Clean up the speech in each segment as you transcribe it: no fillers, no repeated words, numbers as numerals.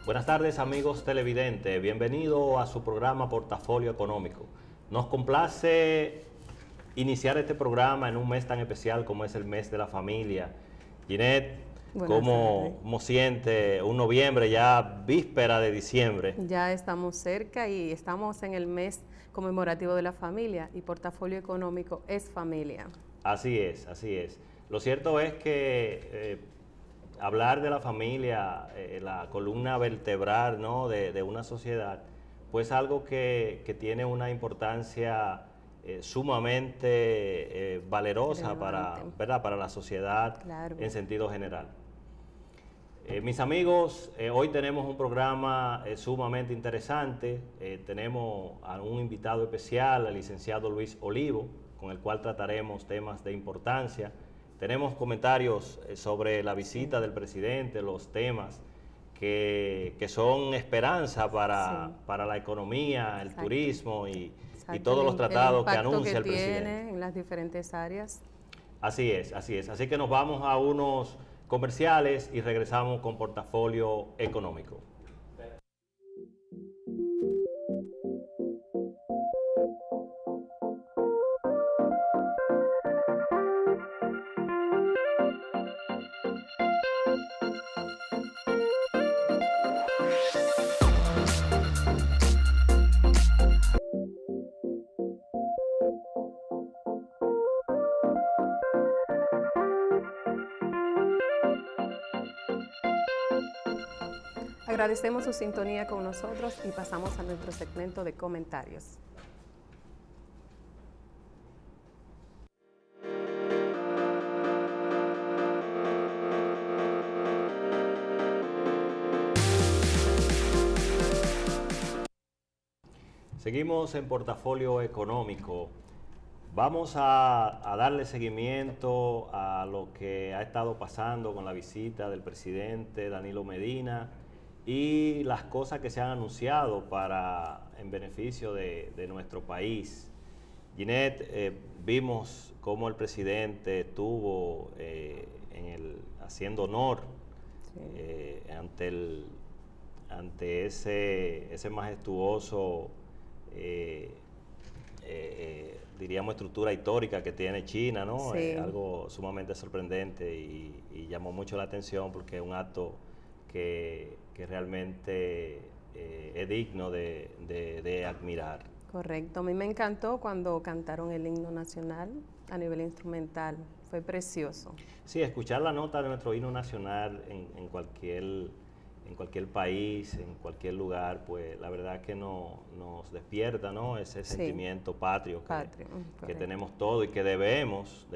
Buenas tardes, amigos televidentes, bienvenido a su programa Portafolio Económico. Nos complace iniciar este programa en un mes tan especial como es el mes de la familia. Ginette, ¿cómo siente un noviembre ya víspera de diciembre? Ya estamos cerca y estamos en el mes conmemorativo de la familia y Portafolio Económico es familia. Así es, así es. Lo cierto es que hablar de la familia, la columna vertebral, ¿no?, de una sociedad, pues algo que tiene una importancia sumamente valerosa para la sociedad, claro, en sentido general. Mis amigos, hoy tenemos un programa sumamente interesante. Tenemos a un invitado especial, al licenciado Luis Olivo, con el cual trataremos temas de importancia. Tenemos comentarios sobre la visita del presidente, los temas que son esperanza para la economía, el turismo y todos los tratados que anuncia el presidente. Tiene en las diferentes áreas. Así es, así es. Así que nos vamos a unos comerciales y regresamos con Portafolio Económico. Agradecemos su sintonía con nosotros y pasamos a nuestro segmento de comentarios. Seguimos en Portafolio Económico. Vamos a darle seguimiento a lo que ha estado pasando con la visita del presidente Danilo Medina y las cosas que se han anunciado en beneficio de nuestro país. Ginette, vimos cómo el presidente estuvo haciendo honor, sí, ante ese majestuoso, diríamos, estructura histórica que tiene China, ¿no? Sí. Algo sumamente sorprendente y llamó mucho la atención porque es un acto que realmente es digno de admirar. Correcto, a mí me encantó cuando cantaron el himno nacional a nivel instrumental, fue precioso. Sí, escuchar la nota de nuestro himno nacional en cualquier país, en cualquier lugar, pues la verdad que nos despierta, ¿no?, ese sentimiento patrio que tenemos todos y que debemos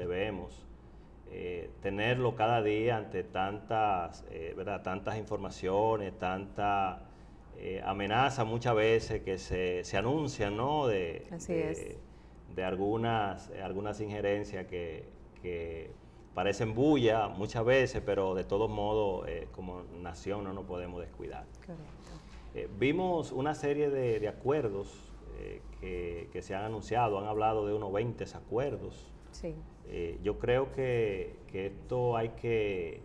tenerlo cada día ante tantas informaciones, tanta amenaza muchas veces que se anuncian, ¿no?, de algunas injerencias que parecen bulla muchas veces, pero de todos modos como nación no nos podemos descuidar. Correcto. Vimos una serie de acuerdos que se han anunciado, han hablado de unos 20 acuerdos. Sí. Yo creo que esto hay que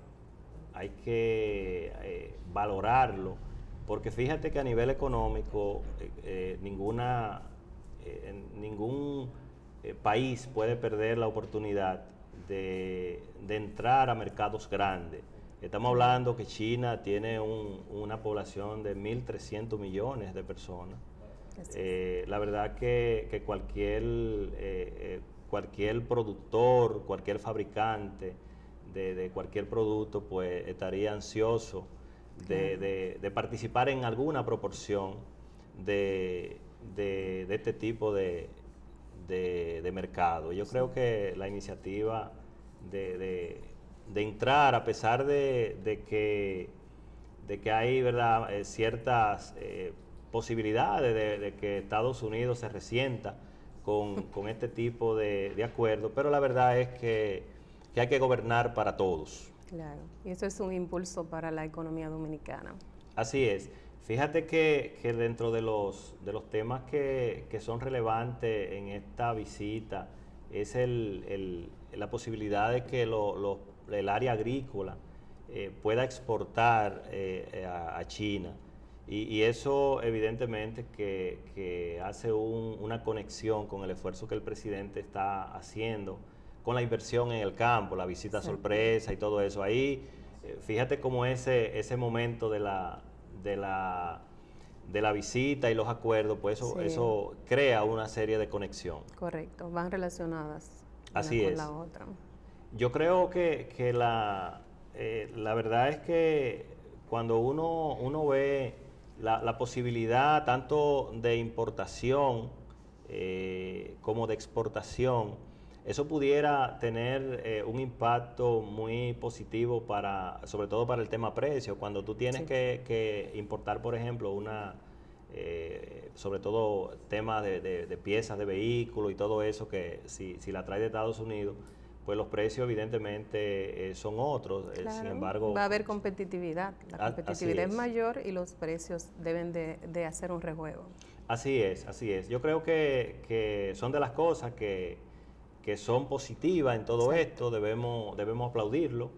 valorarlo, porque fíjate que a nivel económico ningún país puede perder la oportunidad de entrar a mercados grandes. Estamos hablando que China tiene una población de 1.300 millones de personas. La verdad que cualquier productor, cualquier fabricante de cualquier producto, pues estaría ansioso de participar en alguna proporción de este tipo de mercado. Yo creo que la iniciativa de entrar, a pesar de que hay, ¿verdad?, ciertas posibilidades de que Estados Unidos se resienta con este tipo de acuerdos, pero la verdad es que hay que gobernar para todos. Claro, y eso es un impulso para la economía dominicana. Así es. Fíjate que dentro de los temas que son relevantes en esta visita es la posibilidad de que el área agrícola pueda exportar a China. Y eso evidentemente que hace una conexión con el esfuerzo que el presidente está haciendo con la inversión en el campo, la visita sorpresa y todo eso. Ahí, fíjate cómo ese momento de la visita y los acuerdos, pues eso crea una serie de conexión. Correcto, van relacionadas Así una es. con la otra. Yo creo que la verdad es que cuando uno ve la posibilidad tanto de importación como de exportación, eso pudiera tener un impacto muy positivo sobre todo para el tema precio. Cuando tú tienes que importar, por ejemplo, sobre todo temas de piezas de vehículos y todo eso, que si la traes de Estados Unidos, pues los precios evidentemente son otros. Claro, sin embargo, va a haber competitividad. La competitividad es mayor y los precios deben de hacer un rejuego. Así es, así es. Yo creo que son de las cosas que son positivas en todo esto, debemos aplaudirlo,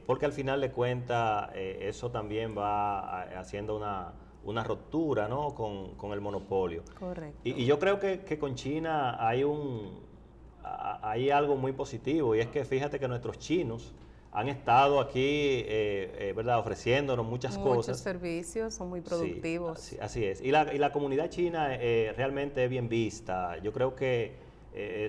porque al final de cuentas eso también va haciendo una ruptura, ¿no?, con el monopolio. Correcto. Y yo creo que con China hay algo muy positivo, y es que fíjate que nuestros chinos han estado aquí, ¿verdad?, ofreciéndonos muchos cosas. Muchos servicios, son muy productivos. Sí, así es. Y la comunidad china realmente es bien vista. Yo creo que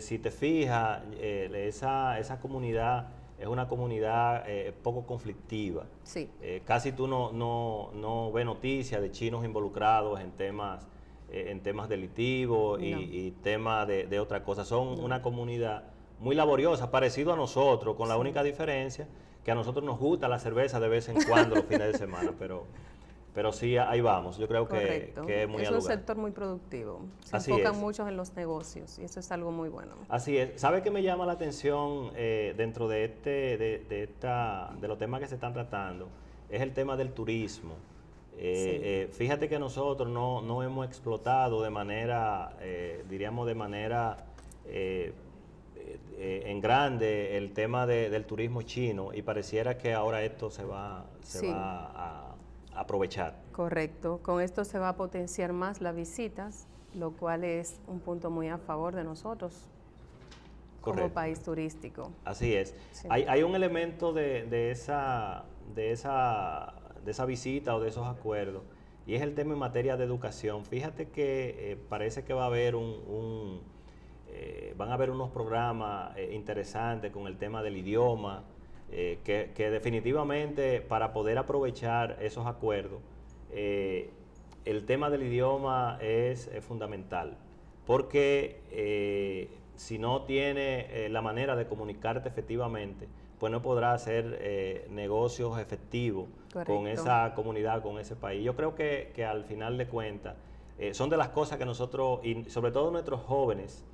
si te fijas, esa comunidad es una comunidad poco conflictiva. Sí. Casi tú no ves noticias de chinos involucrados en temas delictivos y temas de otra cosa. Son una comunidad muy laboriosa, parecido a nosotros, con la única diferencia que a nosotros nos gusta la cerveza de vez en cuando los fines de semana, pero sí, ahí vamos. Yo creo que es muy al lugar. Es un sector muy productivo. Se enfocan mucho en los negocios y eso es algo muy bueno. Así es. ¿Sabe qué me llama la atención dentro de los temas que se están tratando? Es el tema del turismo. Fíjate que nosotros no hemos explotado de manera, diríamos de manera en grande el tema del turismo chino, y pareciera que ahora esto se va a aprovechar. Correcto. Con esto se va a potenciar más las visitas, lo cual es un punto muy a favor de nosotros. Correcto. Como país turístico. Así es. Sí. Hay un elemento de esa visita o de esos acuerdos, y es el tema en materia de educación. Fíjate que parece que va a haber van a haber unos programas interesantes con el tema del idioma, que definitivamente para poder aprovechar esos acuerdos, el tema del idioma es fundamental, porque si no tiene la manera de comunicarte efectivamente, pues no podrá hacer negocios efectivos. Correcto. Con esa comunidad, con ese país. Yo creo que al final de cuentas son de las cosas que nosotros, y sobre todo nuestros jóvenes,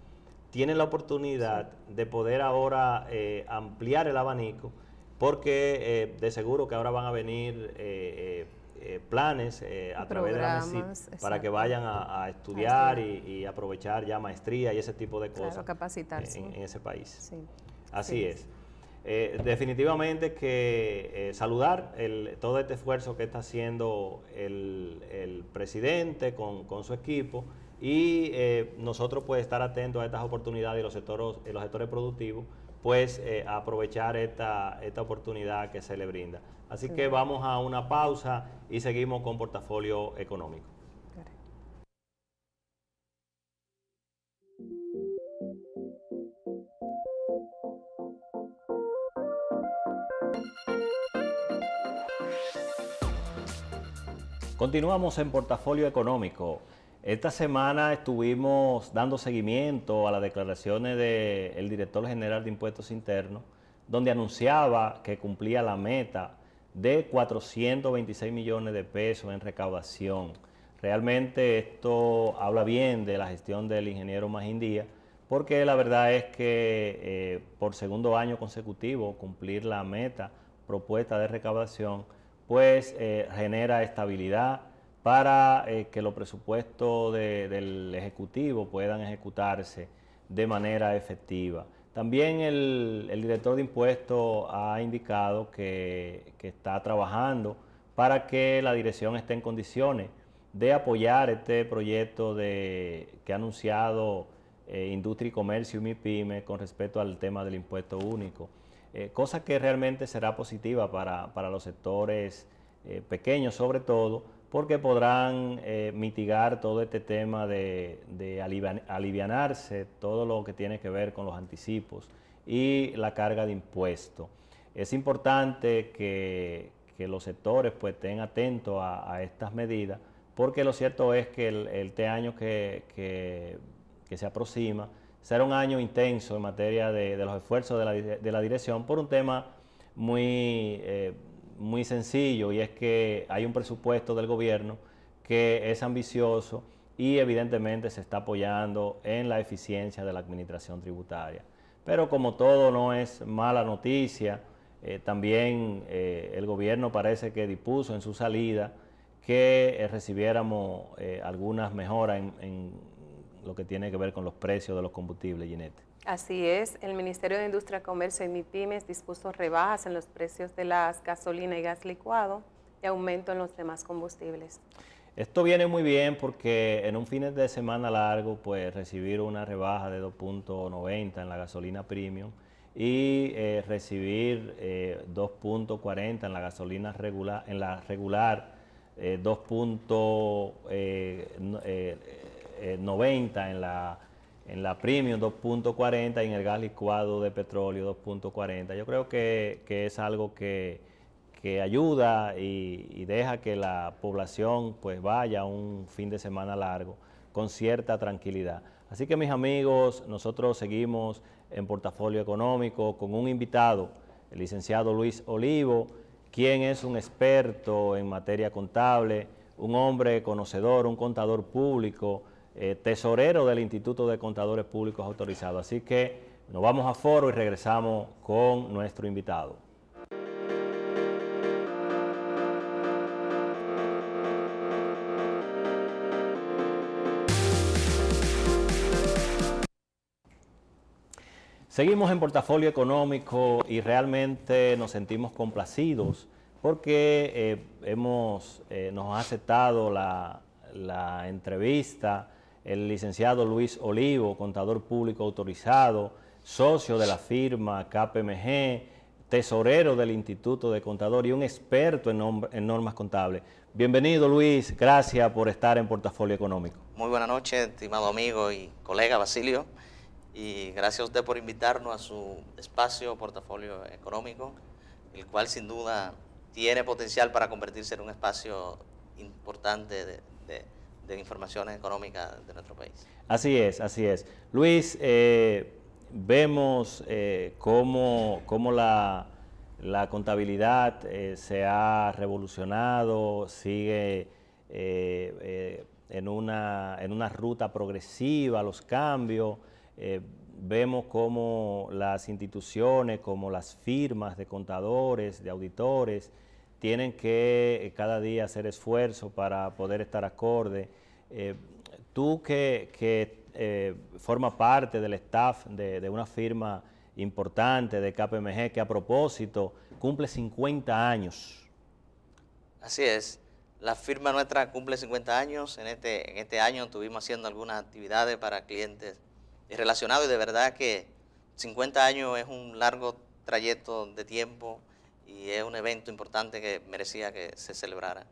tienen la oportunidad de poder ahora ampliar el abanico, porque de seguro que ahora van a venir planes a través de la MESID para que vayan a estudiar y aprovechar ya maestría y ese tipo de cosas. Claro, capacitarse en ese país. Sí. Así es. Definitivamente que saludar todo este esfuerzo que está haciendo el presidente con su equipo, y nosotros pues estar atentos a estas oportunidades y los sectores productivos, pues aprovechar esta oportunidad que se le brinda. Así que vamos a una pausa y seguimos con Portafolio Económico. Continuamos en Portafolio Económico. Esta semana estuvimos dando seguimiento a las declaraciones del director general de Impuestos Internos, donde anunciaba que cumplía la meta de 426 millones de pesos en recaudación. Realmente esto habla bien de la gestión del ingeniero Magín Díaz, porque la verdad es que por segundo año consecutivo cumplir la meta propuesta de recaudación, pues genera estabilidad para que los presupuestos del Ejecutivo puedan ejecutarse de manera efectiva. También el director de impuestos ha indicado que está trabajando para que la dirección esté en condiciones de apoyar este proyecto que ha anunciado Industria y Comercio y MIPYME con respecto al tema del impuesto único, cosa que realmente será positiva para los sectores pequeños sobre todo, porque podrán mitigar todo este tema de alivianarse todo lo que tiene que ver con los anticipos y la carga de impuestos. Es importante que los sectores pues estén atentos a estas medidas, porque lo cierto es que este año que se aproxima será un año intenso en materia de los esfuerzos de la dirección por un tema muy sencillo, y es que hay un presupuesto del gobierno que es ambicioso y evidentemente se está apoyando en la eficiencia de la administración tributaria. Pero como todo no es mala noticia, también el gobierno parece que dispuso en su salida que recibiéramos algunas mejoras en lo que tiene que ver con los precios de los combustibles, Ginette. Así es, el Ministerio de Industria, Comercio y MIPYMES dispuso rebajas en los precios de las gasolina y gas licuado y aumento en los demás combustibles. Esto viene muy bien porque en un fin de semana largo, pues recibir una rebaja de 2.90 en la gasolina premium y recibir 2.40 en la gasolina regular, 2.90 en la premium, 2.40, y en el gas licuado de petróleo 2.40. Yo creo que es algo que ayuda y deja que la población pues vaya un fin de semana largo con cierta tranquilidad. Así que, mis amigos, nosotros seguimos en Portafolio Económico con un invitado, el licenciado Luis Olivo, quien es un experto en materia contable, un hombre conocedor, un contador público, tesorero del Instituto de Contadores Públicos Autorizados. Así que nos vamos a foro y regresamos con nuestro invitado. Seguimos en Portafolio Económico y realmente nos sentimos complacidos porque nos ha aceptado la entrevista el licenciado Luis Olivo, contador público autorizado, socio de la firma KPMG, tesorero del Instituto de Contadores y un experto en normas contables. Bienvenido, Luis, gracias por estar en Portafolio Económico. Muy buenas noches, estimado amigo y colega Basilio, y gracias a usted por invitarnos a su espacio Portafolio Económico, el cual sin duda tiene potencial para convertirse en un espacio importante de informaciones económicas de nuestro país. Así es, así es. Luis, vemos cómo la contabilidad se ha revolucionado, sigue en una ruta progresiva, los cambios. Vemos cómo las instituciones, como las firmas de contadores, de auditores, tienen que cada día hacer esfuerzo para poder estar acorde. Tú que formas parte del staff de una firma importante de KPMG, que a propósito cumple 50 años. Así es, la firma nuestra cumple 50 años, en este año estuvimos haciendo algunas actividades para clientes relacionados y de verdad que 50 años es un largo trayecto de tiempo y es un evento importante que merecía que se celebrara.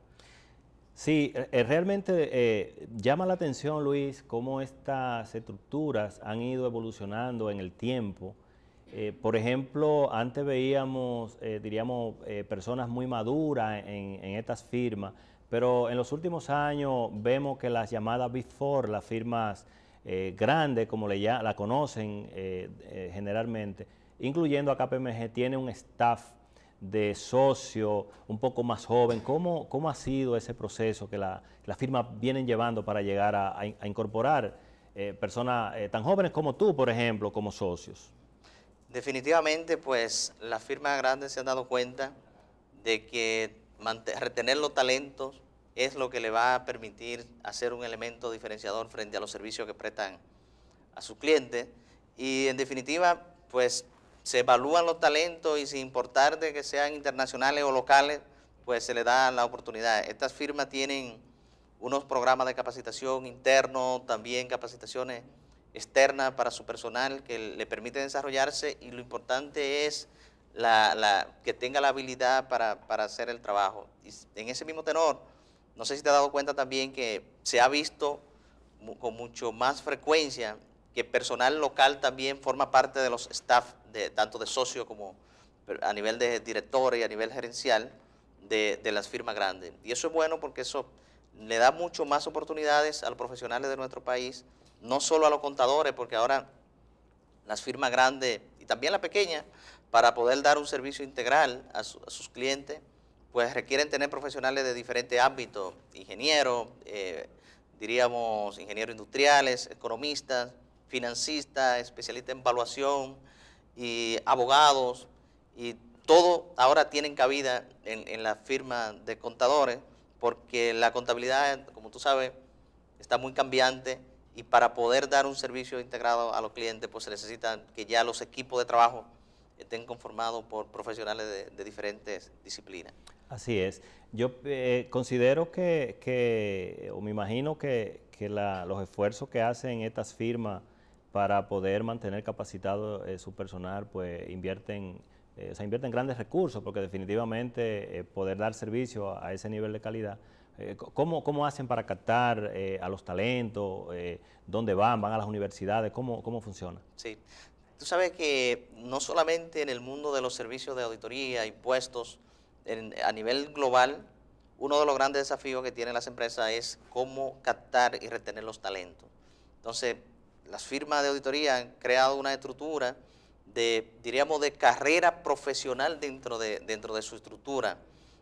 Sí, realmente llama la atención, Luis, cómo estas estructuras han ido evolucionando en el tiempo. Por ejemplo, antes veíamos, personas muy maduras en estas firmas, pero en los últimos años vemos que las llamadas Big Four, las firmas grandes, como la conocen generalmente, incluyendo a KPMG, tiene un staff de socio un poco más joven. ¿Cómo ha sido ese proceso que las firmas vienen llevando para llegar a incorporar personas tan jóvenes como tú, por ejemplo, como socios? Definitivamente, pues las firmas grandes se han dado cuenta de que retener los talentos es lo que le va a permitir hacer un elemento diferenciador frente a los servicios que prestan a sus clientes. Y en definitiva, pues se evalúan los talentos y sin importar de que sean internacionales o locales, pues se le da la oportunidad. Estas firmas tienen unos programas de capacitación internos, también capacitaciones externas para su personal que le permiten desarrollarse, y lo importante es que tenga la habilidad para hacer el trabajo. Y en ese mismo tenor, no sé si te has dado cuenta también que se ha visto con mucho más frecuencia que personal local también forma parte de los staff, tanto de socio como a nivel de directores y a nivel gerencial de las firmas grandes. Y eso es bueno porque eso le da mucho más oportunidades a los profesionales de nuestro país, no solo a los contadores, porque ahora las firmas grandes y también las pequeñas, para poder dar un servicio integral a sus clientes, pues requieren tener profesionales de diferentes ámbitos, ingenieros, diríamos ingenieros industriales, economistas, financistas, especialistas en evaluación y abogados, y todo ahora tienen cabida en la firma de contadores, porque la contabilidad, como tú sabes, está muy cambiante, y para poder dar un servicio integrado a los clientes, pues se necesita que ya los equipos de trabajo estén conformados por profesionales de diferentes disciplinas. Así es. Yo considero o me imagino que los esfuerzos que hacen estas firmas para poder mantener capacitado su personal, pues invierten grandes recursos, porque definitivamente poder dar servicio a ese nivel de calidad. ¿Cómo hacen para captar a los talentos? ¿Dónde van? ¿Van a las universidades? ¿Cómo funciona? Sí. Tú sabes que no solamente en el mundo de los servicios de auditoría, impuestos, a nivel global, uno de los grandes desafíos que tienen las empresas es cómo captar y retener los talentos. Entonces, las firmas de auditoría han creado una estructura diríamos, de carrera profesional dentro de su estructura.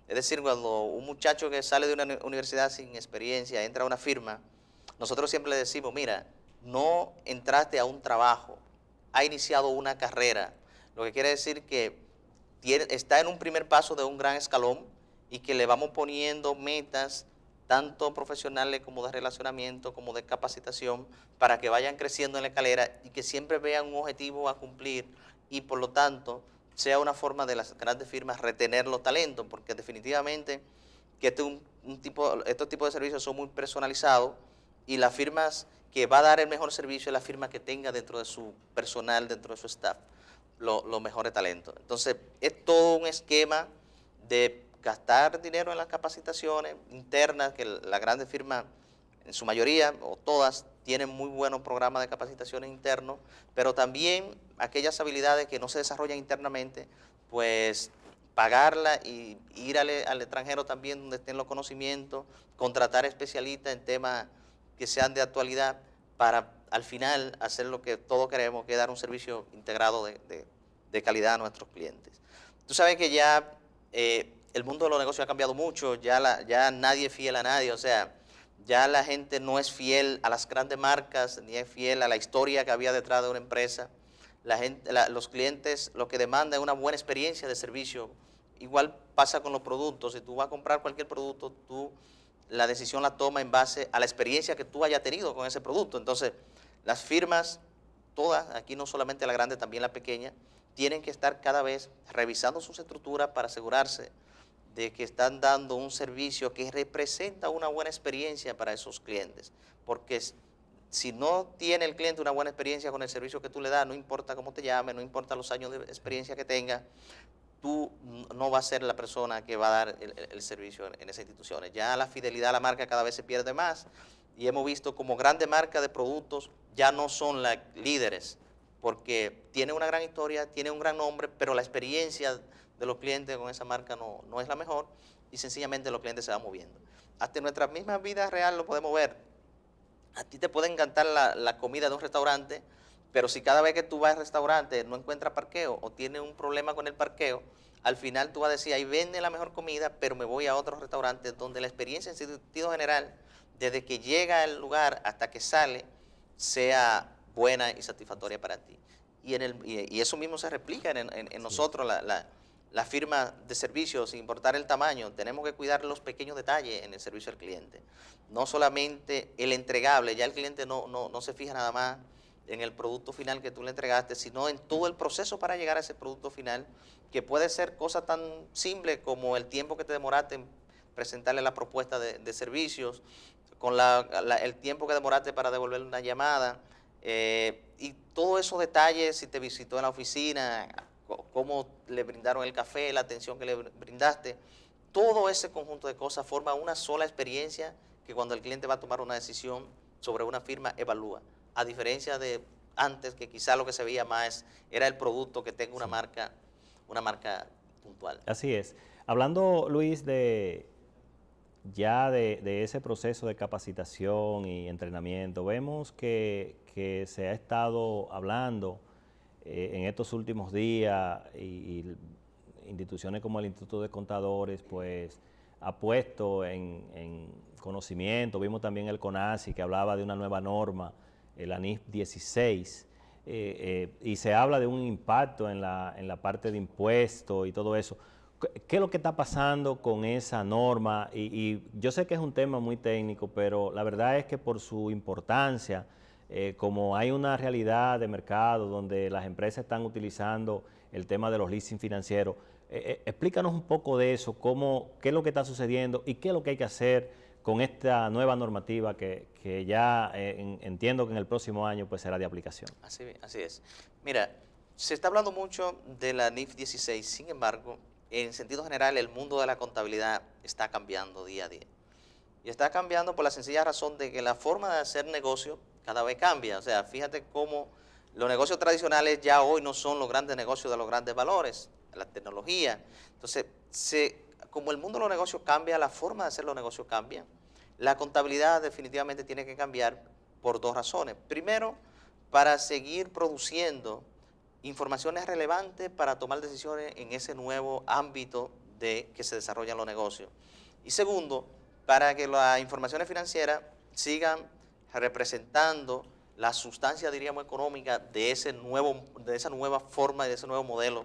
Es decir, cuando un muchacho que sale de una universidad sin experiencia entra a una firma, nosotros siempre le decimos, mira, no entraste a un trabajo, ha iniciado una carrera, lo que quiere decir que está en un primer paso de un gran escalón, y que le vamos poniendo metas tanto profesionales como de relacionamiento, como de capacitación, para que vayan creciendo en la escalera y que siempre vean un objetivo a cumplir, y por lo tanto sea una forma de las grandes firmas retener los talentos, porque definitivamente que estos tipos de servicios son muy personalizados, y las firmas que va a dar el mejor servicio es la firma que tenga dentro de su personal, dentro de su staff, los mejores talentos. Entonces, es todo un esquema de gastar dinero en las capacitaciones internas, que las grandes firmas, en su mayoría o todas, tienen muy buenos programas de capacitaciones internos, pero también aquellas habilidades que no se desarrollan internamente, pues pagarla y ir al extranjero también, donde estén los conocimientos, contratar especialistas en temas que sean de actualidad, para al final hacer lo que todos queremos, que es dar un servicio integrado de calidad a nuestros clientes. Tú sabes que ya el mundo de los negocios ha cambiado mucho, ya nadie es fiel a nadie, o sea, ya la gente no es fiel a las grandes marcas, ni es fiel a la historia que había detrás de una empresa. Los clientes lo que demandan es una buena experiencia de servicio. Igual pasa con los productos. Si tú vas a comprar cualquier producto, la decisión la toma en base a la experiencia que tú hayas tenido con ese producto. Entonces, las firmas, todas, aquí no solamente la grande, también la pequeña, tienen que estar cada vez revisando sus estructuras para asegurarse de que están dando un servicio que representa una buena experiencia para esos clientes. Porque si no tiene el cliente una buena experiencia con el servicio que tú le das, no importa cómo te llames, no importa los años de experiencia que tengas, tú no vas a ser la persona que va a dar el servicio en esas instituciones. Ya la fidelidad a la marca cada vez se pierde más, y hemos visto como grandes marcas de productos ya no son las líderes, porque tiene una gran historia, tiene un gran nombre, pero la experiencia de los clientes con esa marca no es la mejor, y sencillamente los clientes se van moviendo. Hasta en nuestra misma vida real lo podemos ver. A ti te puede encantar la comida de un restaurante, pero si cada vez que tú vas al restaurante no encuentras parqueo o tienes un problema con el parqueo, al final tú vas a decir, ahí venden la mejor comida, pero me voy a otro restaurante donde la experiencia en sentido general, desde que llega al lugar hasta que sale, sea buena y satisfactoria para ti. Y eso mismo se replica en nosotros, la firma de servicios, sin importar el tamaño, tenemos que cuidar los pequeños detalles en el servicio al cliente. No solamente el entregable, ya el cliente no se fija nada más en el producto final que tú le entregaste, sino en todo el proceso para llegar a ese producto final, que puede ser cosa tan simple como el tiempo que te demoraste en presentarle la propuesta de servicios, con el tiempo que demoraste para devolverle una llamada, y todos esos detalles, si te visitó en la oficina, cómo le brindaron el café, la atención que le brindaste, todo ese conjunto de cosas forma una sola experiencia que cuando el cliente va a tomar una decisión sobre una firma, evalúa. A diferencia de antes, que quizá lo que se veía más era el producto que tenga una marca puntual. Así es. Hablando, Luis, de ese proceso de capacitación y entrenamiento, vemos que se ha estado hablando en estos últimos días y instituciones como el Instituto de Contadores pues ha puesto en conocimiento. Vimos también el CONACYT que hablaba de una nueva norma, la NIF 16, y se habla de un impacto en la parte de impuestos y todo eso. ¿Qué es lo que está pasando con esa norma? Y yo sé que es un tema muy técnico, pero la verdad es que por su importancia, como hay una realidad de mercado donde las empresas están utilizando el tema de los leasing financieros, explícanos un poco de eso, qué es lo que está sucediendo y qué es lo que hay que hacer con esta nueva normativa que ya entiendo que en el próximo año pues será de aplicación. Así es. Mira, se está hablando mucho de la NIF 16, sin embargo, en sentido general el mundo de la contabilidad está cambiando día a día. Y está cambiando por la sencilla razón de que la forma de hacer negocio cada vez cambia. O sea, fíjate cómo los negocios tradicionales ya hoy no son los grandes negocios de los grandes valores, la tecnología. Entonces, como el mundo de los negocios cambia, la forma de hacer los negocios cambia. La contabilidad definitivamente tiene que cambiar por dos razones. Primero, para seguir produciendo informaciones relevantes para tomar decisiones en ese nuevo ámbito de que se desarrollan los negocios. Y segundo, para que las informaciones financieras sigan representando la sustancia, diríamos, económica de esa nueva forma y de ese nuevo modelo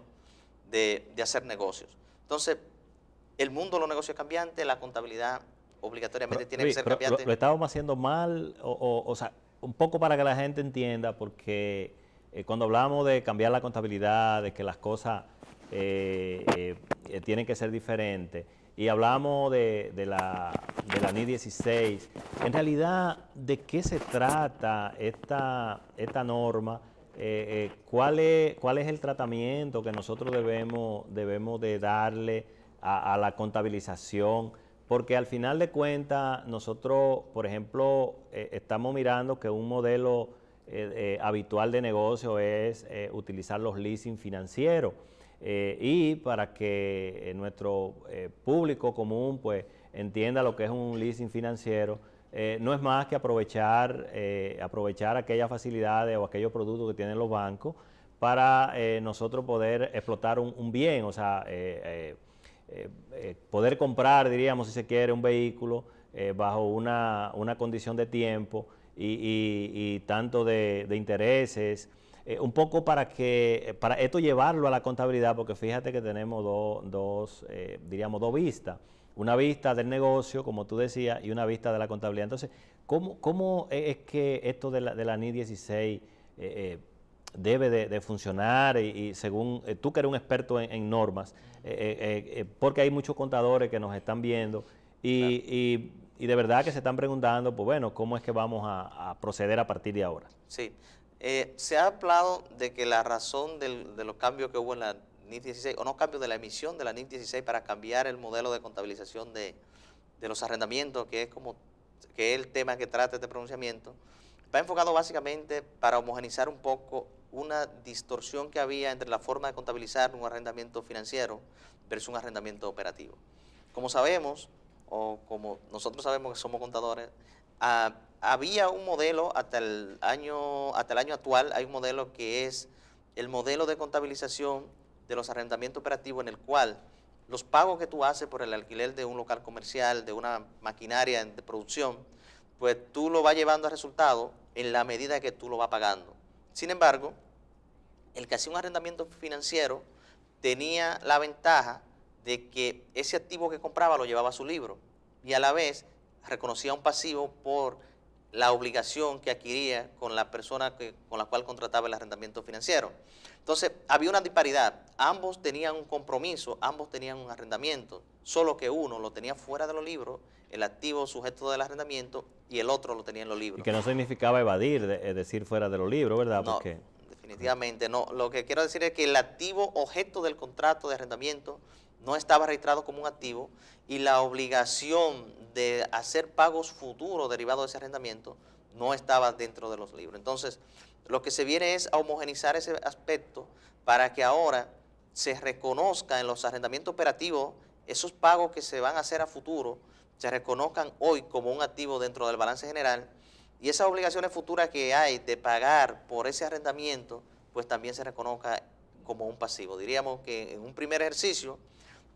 de hacer negocios. Entonces, el mundo de los negocios es cambiante, la contabilidad obligatoriamente tiene que ser cambiante. ¿Lo estábamos haciendo mal? O sea, un poco para que la gente entienda, porque cuando hablamos de cambiar la contabilidad, de que las cosas tienen que ser diferentes, y hablamos de la NIF 16, en realidad, ¿de qué se trata esta norma? ¿Cuál es el tratamiento que nosotros debemos de darle a la contabilización? Porque al final de cuentas, nosotros, por ejemplo, estamos mirando que un modelo habitual de negocio es utilizar los leasing financieros. Y para que nuestro público común pues entienda lo que es un leasing financiero, no es más que aprovechar aquellas facilidades o aquellos productos que tienen los bancos para nosotros poder explotar un bien, o sea, poder comprar, diríamos, si se quiere, un vehículo bajo una condición de tiempo y tanto de intereses, un poco para esto llevarlo a la contabilidad, porque fíjate que tenemos dos vistas. Una vista del negocio, como tú decías, y una vista de la contabilidad. Entonces, ¿cómo es que esto de la NIF 16 debe de funcionar? Y según tú que eres un experto en normas, porque hay muchos contadores que nos están viendo y de verdad que se están preguntando, pues bueno, ¿cómo es que vamos a proceder a partir de ahora? Sí. Se ha hablado de que la razón de los cambios que hubo en la NIF 16, o no cambios de la emisión de la NIF 16 para cambiar el modelo de contabilización de los arrendamientos, que es el tema que trata este pronunciamiento, va enfocado básicamente para homogeneizar un poco una distorsión que había entre la forma de contabilizar un arrendamiento financiero versus un arrendamiento operativo. Como sabemos, o como nosotros sabemos que somos contadores, había un modelo hasta el año actual, hay un modelo que es el modelo de contabilización de los arrendamientos operativos, en el cual los pagos que tú haces por el alquiler de un local comercial, de una maquinaria de producción, pues tú lo vas llevando a resultado en la medida que tú lo vas pagando. Sin embargo, el que hacía un arrendamiento financiero, tenía la ventaja de que ese activo que compraba lo llevaba a su libro y a la vez reconocía un pasivo por la obligación que adquiría con la persona con la cual contrataba el arrendamiento financiero. Entonces, había una disparidad. Ambos tenían un compromiso, ambos tenían un arrendamiento, solo que uno lo tenía fuera de los libros, el activo sujeto del arrendamiento, y el otro lo tenía en los libros. Y que no significaba evadir, es decir, fuera de los libros, ¿verdad? No, porque definitivamente no. Lo que quiero decir es que el activo objeto del contrato de arrendamiento no estaba registrado como un activo y la obligación de hacer pagos futuros derivados de ese arrendamiento no estaba dentro de los libros. Entonces, lo que se viene es a homogenizar ese aspecto para que ahora se reconozca en los arrendamientos operativos esos pagos que se van a hacer a futuro, se reconozcan hoy como un activo dentro del balance general y esas obligaciones futuras que hay de pagar por ese arrendamiento, pues también se reconozca como un pasivo. Diríamos que en un primer ejercicio,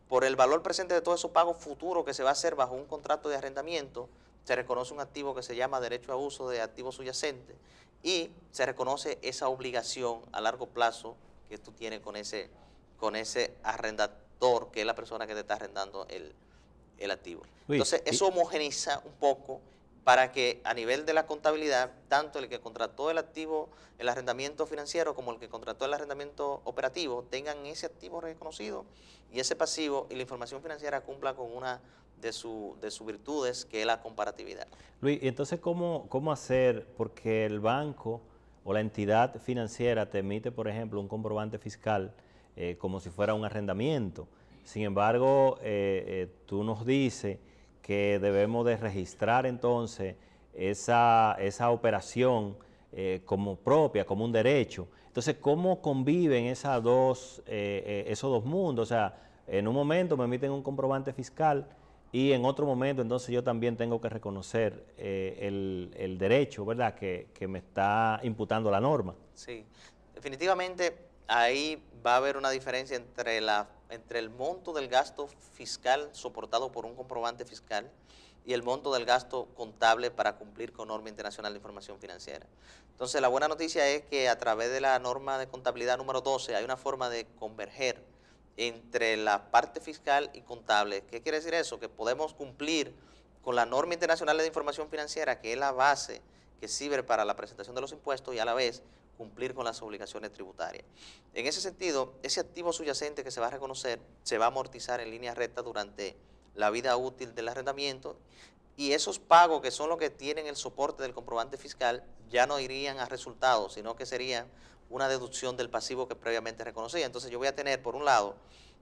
por el valor presente de todos esos pagos futuros que se va a hacer bajo un contrato de arrendamiento, se reconoce un activo que se llama derecho a uso de activos subyacentes y se reconoce esa obligación a largo plazo que tú tienes con ese arrendador, que es la persona que te está arrendando el activo. Entonces, eso homogeniza un poco para que a nivel de la contabilidad, tanto el que contrató el activo, el arrendamiento financiero, como el que contrató el arrendamiento operativo, tengan ese activo reconocido y ese pasivo, y la información financiera cumpla con una de sus virtudes, que es la comparatividad. Luis, ¿y entonces cómo hacer? Porque el banco o la entidad financiera te emite, por ejemplo, un comprobante fiscal como si fuera un arrendamiento. Sin embargo, tú nos dices que debemos de registrar entonces esa operación como propia, como un derecho. Entonces, ¿cómo conviven esos dos mundos? O sea, en un momento me emiten un comprobante fiscal y en otro momento entonces yo también tengo que reconocer el derecho, ¿verdad?, que me está imputando la norma. Sí, definitivamente ahí va a haber una diferencia entre el monto del gasto fiscal soportado por un comprobante fiscal y el monto del gasto contable para cumplir con norma internacional de información financiera. Entonces, la buena noticia es que a través de la norma de contabilidad número 12 hay una forma de converger entre la parte fiscal y contable. ¿Qué quiere decir eso? Que podemos cumplir con la norma internacional de información financiera, que es la base que sirve para la presentación de los impuestos, y a la vez cumplir con las obligaciones tributarias. En ese sentido, ese activo subyacente que se va a reconocer se va a amortizar en línea recta durante la vida útil del arrendamiento, y esos pagos, que son los que tienen el soporte del comprobante fiscal, ya no irían a resultados, sino que serían una deducción del pasivo que previamente reconocía. Entonces yo voy a tener, por un lado,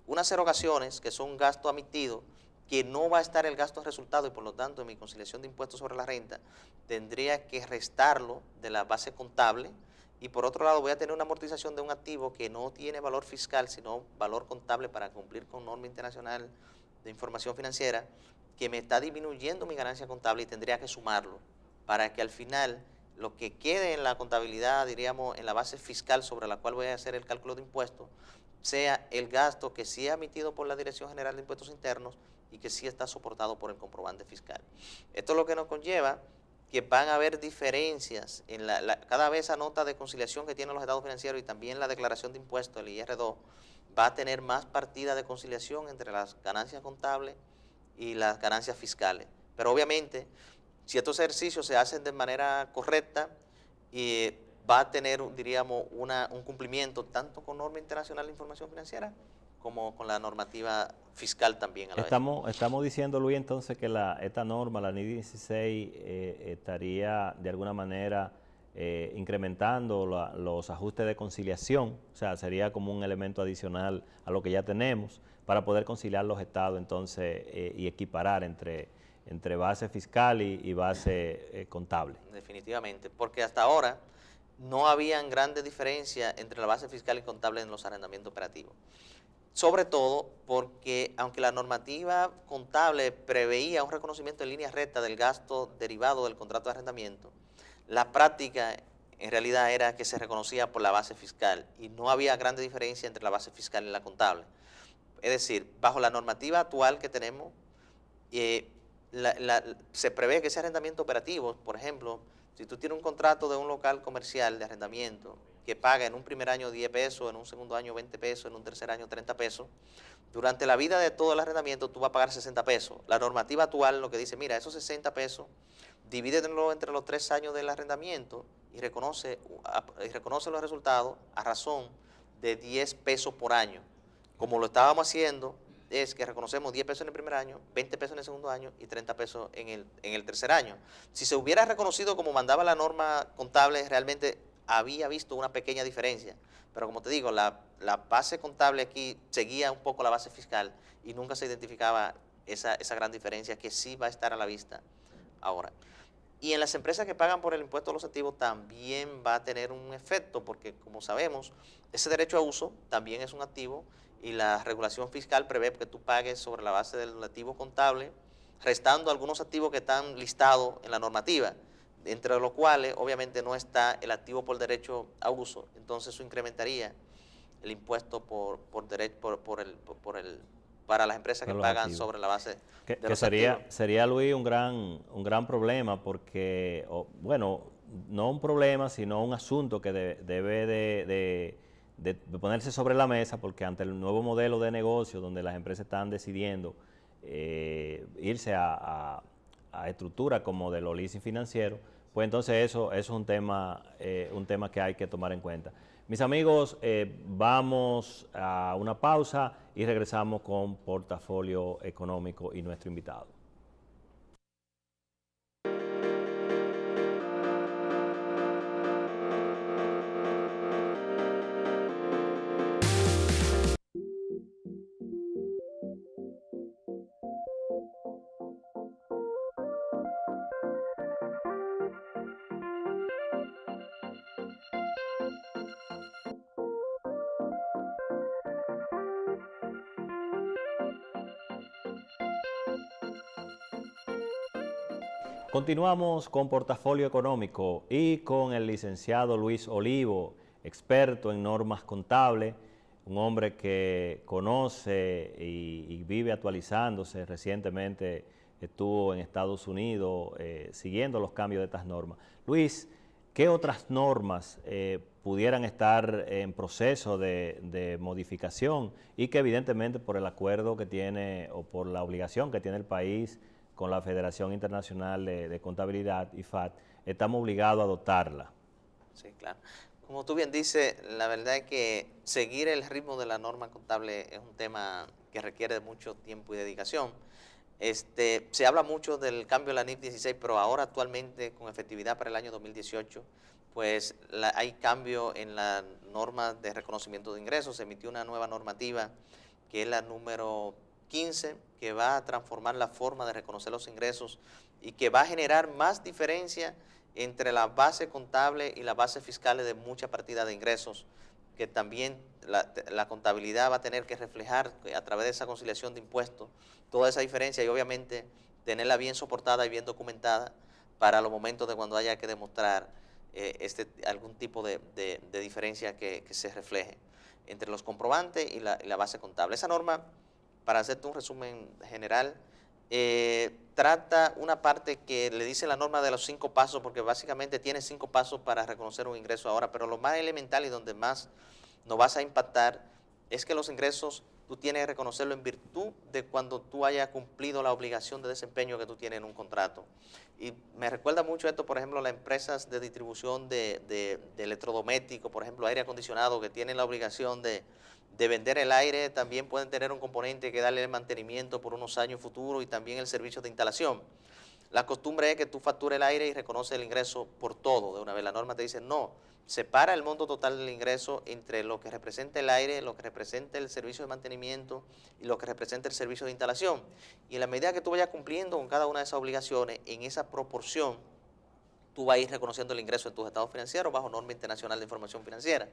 unas erogaciones, que son un gasto admitido, que no va a estar el gasto en resultado, y por lo tanto en mi conciliación de impuestos sobre la renta tendría que restarlo de la base contable. Y por otro lado voy a tener una amortización de un activo que no tiene valor fiscal, sino valor contable para cumplir con norma internacional de información financiera, que me está disminuyendo mi ganancia contable, y tendría que sumarlo para que al final lo que quede en la contabilidad, diríamos, en la base fiscal sobre la cual voy a hacer el cálculo de impuestos, sea el gasto que sí ha emitido por la Dirección General de Impuestos Internos y que sí está soportado por el comprobante fiscal. Esto es lo que nos conlleva que van a haber diferencias en cada vez esa nota de conciliación que tienen los estados financieros, y también la declaración de impuestos, el IR2, va a tener más partida de conciliación entre las ganancias contables y las ganancias fiscales. Pero obviamente, si estos ejercicios se hacen de manera correcta, va a tener, diríamos, un cumplimiento tanto con norma internacional de información financiera como con la normativa fiscal también a la vez. Estamos diciendo, Luis, entonces que esta norma, la NI 16, estaría de alguna manera incrementando los ajustes de conciliación, o sea, sería como un elemento adicional a lo que ya tenemos para poder conciliar los estados entonces y equiparar entre base fiscal y base contable. Definitivamente, porque hasta ahora no habían grandes diferencias entre la base fiscal y contable en los arrendamientos operativos. Sobre todo porque, aunque la normativa contable preveía un reconocimiento en línea recta del gasto derivado del contrato de arrendamiento, la práctica en realidad era que se reconocía por la base fiscal y no había grande diferencia entre la base fiscal y la contable. Es decir, bajo la normativa actual que tenemos, se prevé que ese arrendamiento operativo, por ejemplo, si tú tienes un contrato de un local comercial de arrendamiento que paga en un primer año 10 pesos, en un segundo año 20 pesos, en un tercer año 30 pesos, durante la vida de todo el arrendamiento tú vas a pagar 60 pesos. La normativa actual lo que dice, mira, esos 60 pesos, divídelo entre los 3 años del arrendamiento y reconoce los resultados a razón de 10 pesos por año. Como lo estábamos haciendo, es que reconocemos 10 pesos en el primer año, 20 pesos en el segundo año y 30 pesos en el tercer año. Si se hubiera reconocido como mandaba la norma contable, realmente había visto una pequeña diferencia. Pero como te digo, la base contable aquí seguía un poco la base fiscal y nunca se identificaba esa gran diferencia que sí va a estar a la vista ahora. Y en las empresas que pagan por el impuesto a los activos también va a tener un efecto, porque como sabemos, ese derecho a uso también es un activo y la regulación fiscal prevé que tú pagues sobre la base del activo contable, restando algunos activos que están listados en la normativa, entre los cuales obviamente no está el activo por derecho a uso. Entonces eso incrementaría el impuesto para las empresas que pagan activos sobre la base de los sería, Luis, un gran problema porque, bueno, no un problema, sino un asunto que debe de ponerse sobre la mesa, porque ante el nuevo modelo de negocio donde las empresas están decidiendo irse a estructuras como de los leasing financieros, pues entonces eso es un tema que hay que tomar en cuenta. Mis amigos, vamos a una pausa y regresamos con Portafolio Económico y nuestro invitado. Continuamos con Portafolio Económico y con el licenciado Luis Olivo, experto en normas contables, un hombre que conoce y vive actualizándose. Recientemente estuvo en Estados Unidos siguiendo los cambios de estas normas. Luis, ¿qué otras normas pudieran estar en proceso de modificación y que evidentemente por el acuerdo que tiene o por la obligación que tiene el país con la Federación Internacional de Contabilidad, IFAT, estamos obligados a adoptarla? Sí, claro. Como tú bien dices, la verdad es que seguir el ritmo de la norma contable es un tema que requiere de mucho tiempo y dedicación. Se habla mucho del cambio de la NIF 16, pero ahora actualmente, con efectividad para el año 2018, pues hay cambio en la norma de reconocimiento de ingresos. Se emitió una nueva normativa, que es la número 15, que va a transformar la forma de reconocer los ingresos y que va a generar más diferencia entre la base contable y la base fiscal de muchas partidas de ingresos, que también la contabilidad va a tener que reflejar a través de esa conciliación de impuestos toda esa diferencia y obviamente tenerla bien soportada y bien documentada para los momentos de cuando haya que demostrar algún tipo de diferencia que se refleje entre los comprobantes y la base contable. Esa norma, para hacerte un resumen general, trata una parte que le dice la norma de los 5 pasos, porque básicamente tiene 5 pasos para reconocer un ingreso ahora, pero lo más elemental y donde más nos vas a impactar es que los ingresos tú tienes que reconocerlo en virtud de cuando tú hayas cumplido la obligación de desempeño que tú tienes en un contrato. Y me recuerda mucho esto, por ejemplo, las empresas de distribución de electrodomésticos, por ejemplo, aire acondicionado, que tienen la obligación de vender el aire, también pueden tener un componente que darle el mantenimiento por unos años futuros y también el servicio de instalación. La costumbre es que tú factures el aire y reconoces el ingreso por todo de una vez. La norma te dice, no, separa el monto total del ingreso entre lo que representa el aire, lo que representa el servicio de mantenimiento y lo que representa el servicio de instalación. Y en la medida que tú vayas cumpliendo con cada una de esas obligaciones, en esa proporción, tú vas a ir reconociendo el ingreso en tus estados financieros bajo norma internacional de información financiera.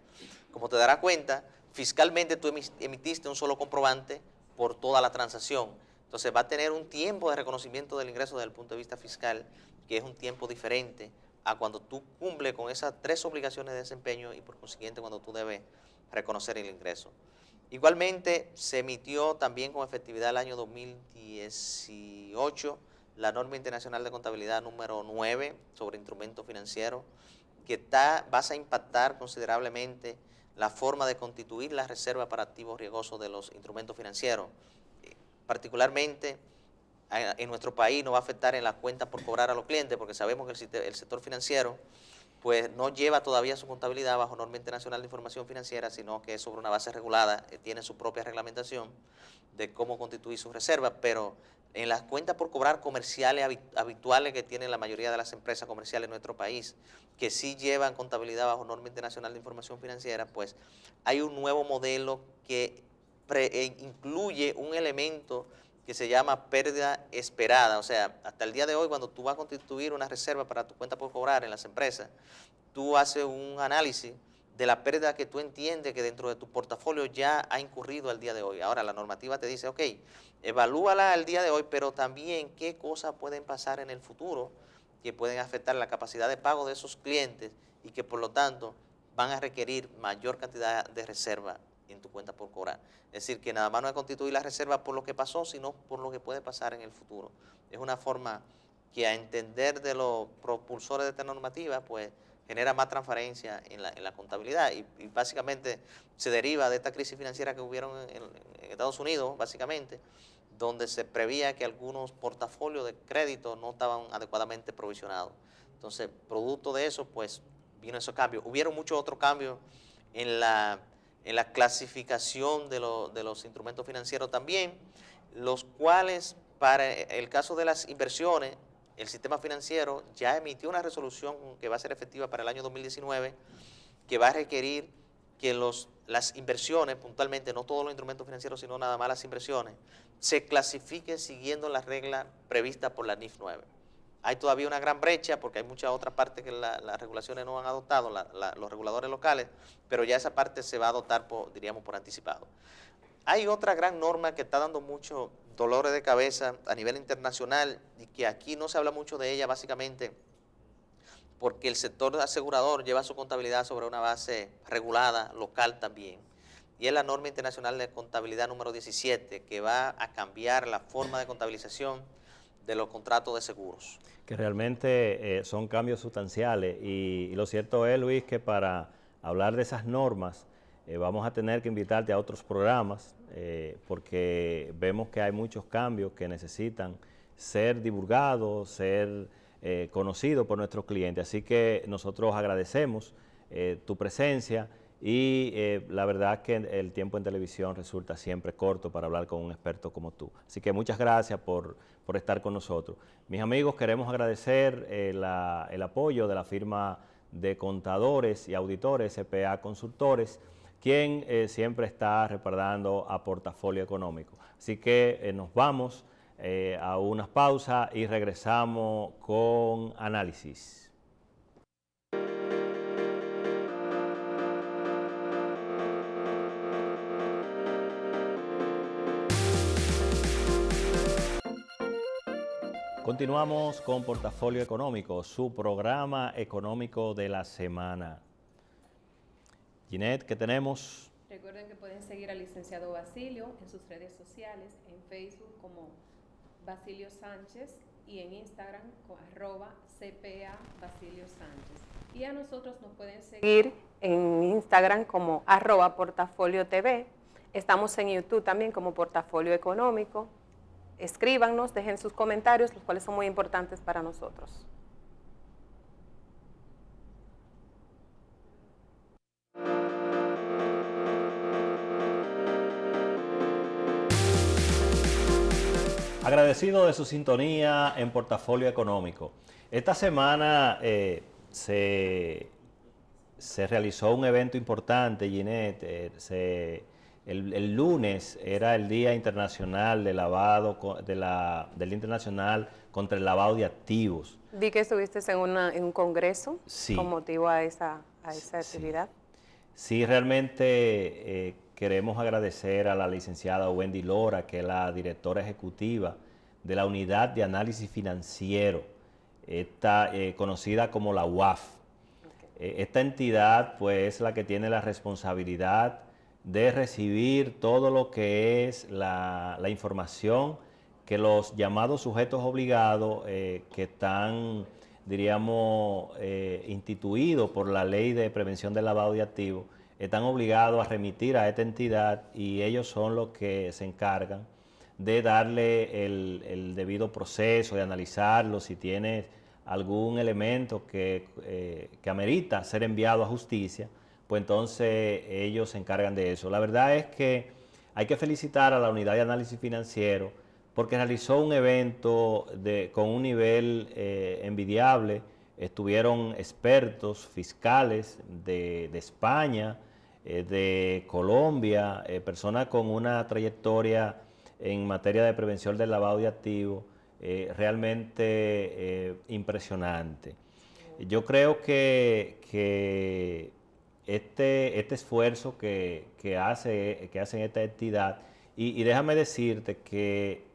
Como te darás cuenta, fiscalmente tú emitiste un solo comprobante por toda la transacción. Entonces va a tener un tiempo de reconocimiento del ingreso desde el punto de vista fiscal, que es un tiempo diferente a cuando tú cumples con esas 3 obligaciones de desempeño y por consiguiente cuando tú debes reconocer el ingreso. Igualmente se emitió también con efectividad el año 2018 la norma internacional de contabilidad número 9 sobre instrumentos financieros, que vas a impactar considerablemente la forma de constituir la reserva para activos riesgosos de los instrumentos financieros. Particularmente en nuestro país no va a afectar en la cuenta por cobrar a los clientes, porque sabemos que el sector financiero pues no lleva todavía su contabilidad bajo norma internacional de información financiera, sino que es sobre una base regulada, tiene su propia reglamentación de cómo constituir su reserva, pero en las cuentas por cobrar comerciales habituales que tienen la mayoría de las empresas comerciales en nuestro país, que sí llevan contabilidad bajo norma internacional de información financiera, pues hay un nuevo modelo que incluye un elemento que se llama pérdida esperada. O sea, hasta el día de hoy, cuando tú vas a constituir una reserva para tu cuenta por cobrar en las empresas, tú haces un análisis de la pérdida que tú entiendes que dentro de tu portafolio ya ha incurrido al día de hoy. Ahora, la normativa te dice, ok, evalúala al día de hoy, pero también qué cosas pueden pasar en el futuro que pueden afectar la capacidad de pago de esos clientes y que por lo tanto van a requerir mayor cantidad de reserva en tu cuenta por cobrar. Es decir, que nada más no es constituir la reserva por lo que pasó, sino por lo que puede pasar en el futuro. Es una forma que, a entender de los propulsores de esta normativa, pues genera más transparencia en la contabilidad y básicamente se deriva de esta crisis financiera que hubieron en Estados Unidos, básicamente, donde se prevía que algunos portafolios de crédito no estaban adecuadamente provisionados. Entonces, producto de eso, pues vino esos cambios. Hubieron muchos otros cambios en la clasificación de los instrumentos financieros también, los cuales, para el caso de las inversiones, el sistema financiero ya emitió una resolución que va a ser efectiva para el año 2019, que va a requerir que las inversiones, puntualmente, no todos los instrumentos financieros, sino nada más las inversiones, se clasifiquen siguiendo las reglas previstas por la NIF 9. Hay todavía una gran brecha porque hay muchas otras partes que las regulaciones no han adoptado, los reguladores locales, pero ya esa parte se va a adoptar, diríamos, por anticipado. Hay otra gran norma que está dando mucho dolores de cabeza a nivel internacional y que aquí no se habla mucho de ella, básicamente porque el sector asegurador lleva su contabilidad sobre una base regulada, local también. Y es la norma internacional de contabilidad número 17, que va a cambiar la forma de contabilización de los contratos de seguros. Que realmente son cambios sustanciales y lo cierto es, Luis, que para hablar de esas normas vamos a tener que invitarte a otros programas porque vemos que hay muchos cambios que necesitan ser divulgados, ser conocidos por nuestros clientes. Así que nosotros agradecemos tu presencia y la verdad que el tiempo en televisión resulta siempre corto para hablar con un experto como tú. Así que muchas gracias por estar con nosotros. Mis amigos, queremos agradecer el apoyo de la firma de contadores y auditores CPA Consultores, quien siempre está respaldando a Portafolio Económico. Así que nos vamos a unas pausas y regresamos con análisis. Continuamos con Portafolio Económico, su programa económico de la semana. Ginette, ¿qué tenemos? Recuerden que pueden seguir al licenciado Basilio en sus redes sociales, en Facebook como Basilio Sánchez y en Instagram con @CPA Basilio Sánchez. Y a nosotros nos pueden seguir en Instagram como @Portafolio TV. Estamos en YouTube también como Portafolio Económico. Escríbanos, dejen sus comentarios, los cuales son muy importantes para nosotros. Agradecido de su sintonía en Portafolio Económico. Esta semana se realizó un evento importante, Ginette. El lunes era el Día Internacional de del Internacional contra el Lavado de Activos. Vi que estuviste en un congreso, sí, con motivo a esa actividad. Sí, realmente queremos agradecer a la licenciada Wendy Lora, que es la directora ejecutiva de la Unidad de Análisis Financiero, conocida como la UAF. Okay. Esta entidad pues, es la que tiene la responsabilidad de recibir todo lo que es la información que los llamados sujetos obligados que están diríamos, instituidos por la Ley de Prevención del Lavado de Activos, están obligados a remitir a esta entidad y ellos son los que se encargan de darle el debido proceso, de analizarlo, si tiene algún elemento que amerita ser enviado a justicia, pues entonces ellos se encargan de eso. La verdad es que hay que felicitar a la Unidad de Análisis Financiero porque realizó un evento con un nivel envidiable. Estuvieron expertos fiscales de España, de Colombia, personas con una trayectoria en materia de prevención del lavado de activos realmente impresionante. Yo creo que este esfuerzo que hace esta entidad, y déjame decirte que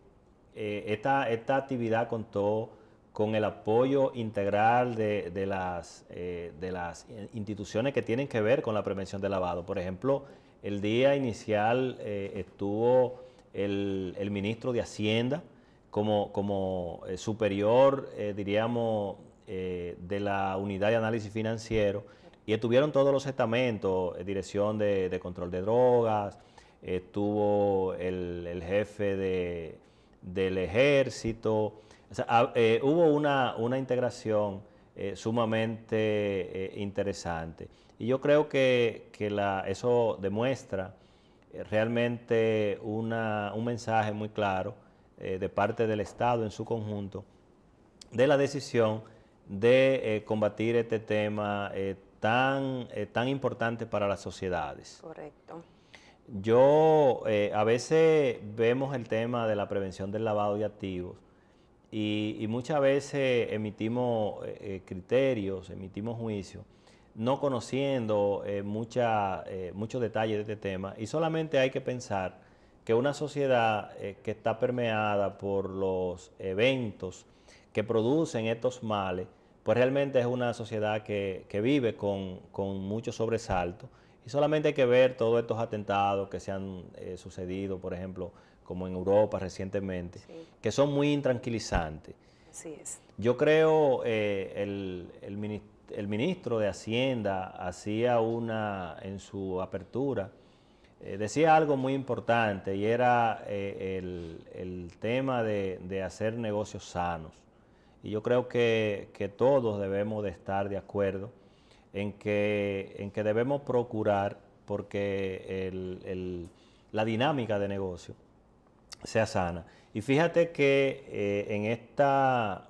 esta actividad contó con el apoyo integral de las instituciones que tienen que ver con la prevención del lavado. Por ejemplo, el día inicial estuvo el ministro de Hacienda como superior, diríamos, de la Unidad de Análisis Financiero, y estuvieron todos los estamentos, Dirección de Control de Drogas, estuvo el jefe del Ejército. O sea, hubo una integración sumamente interesante. Y yo creo que eso demuestra realmente un mensaje muy claro de parte del Estado en su conjunto de la decisión de combatir este tema tan importante para las sociedades. Correcto. A veces vemos el tema de la prevención del lavado de activos y muchas veces emitimos criterios, emitimos juicios, no conociendo muchos detalles de este tema, y solamente hay que pensar que una sociedad que está permeada por los eventos que producen estos males, pues realmente es una sociedad que vive con muchos sobresaltos, y solamente hay que ver todos estos atentados que se han sucedido, por ejemplo, como en Europa recientemente, sí, que son muy intranquilizantes. Así es. Yo creo el ministro de Hacienda hacía en su apertura, decía algo muy importante, y era el tema de hacer negocios sanos. Y yo creo que todos debemos de estar de acuerdo en que debemos procurar porque la dinámica de negocio sea sana. Y fíjate que en esta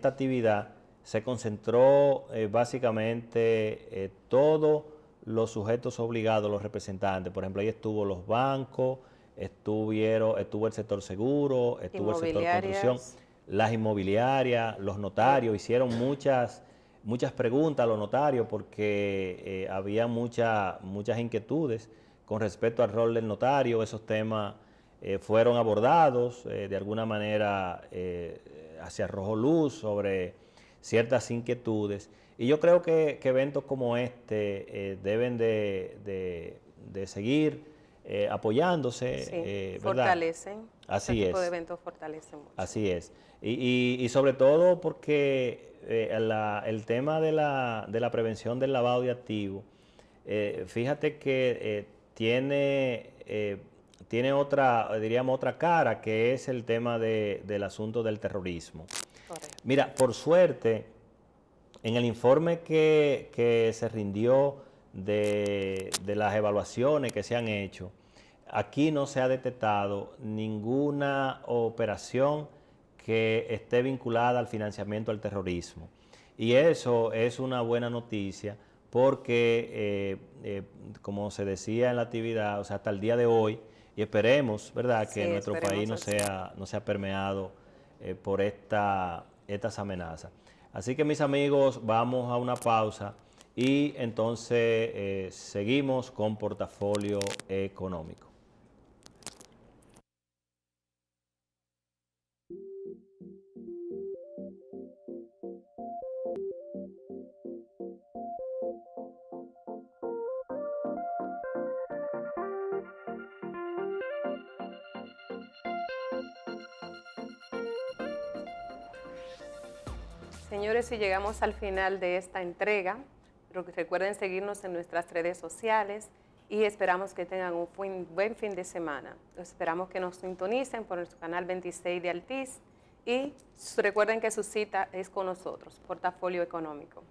actividad se concentró básicamente todos los sujetos obligados, los representantes. Por ejemplo, ahí estuvo los bancos, estuvo el sector seguro, estuvo el sector construcción, las inmobiliarias, los notarios. Hicieron muchas preguntas a los notarios porque había muchas inquietudes con respecto al rol del notario. Esos temas fueron abordados de alguna manera, se arrojó luz sobre ciertas inquietudes, y yo creo que eventos como este deben de seguir apoyándose. Sí, fortalecen. Así este es. tipo de eventos fortalecen mucho. Así es. Y sobre todo porque el tema de la prevención del lavado de activos, fíjate que tiene otra cara, que es el tema del asunto del terrorismo. Correcto. Mira, por suerte, en el informe que se rindió de las evaluaciones que se han hecho, aquí no se ha detectado ninguna operación que esté vinculada al financiamiento al terrorismo. Y eso es una buena noticia porque, como se decía en la actividad, o sea, hasta el día de hoy, y esperemos, ¿verdad?, que nuestro país no sea permeado por estas amenazas. Así que, mis amigos, vamos a una pausa y entonces seguimos con Portafolio Económico. Señores, si llegamos al final de esta entrega, recuerden seguirnos en nuestras redes sociales y esperamos que tengan un buen fin de semana. Esperamos que nos sintonicen por nuestro canal 26 de Altiz y recuerden que su cita es con nosotros, Portafolio Económico.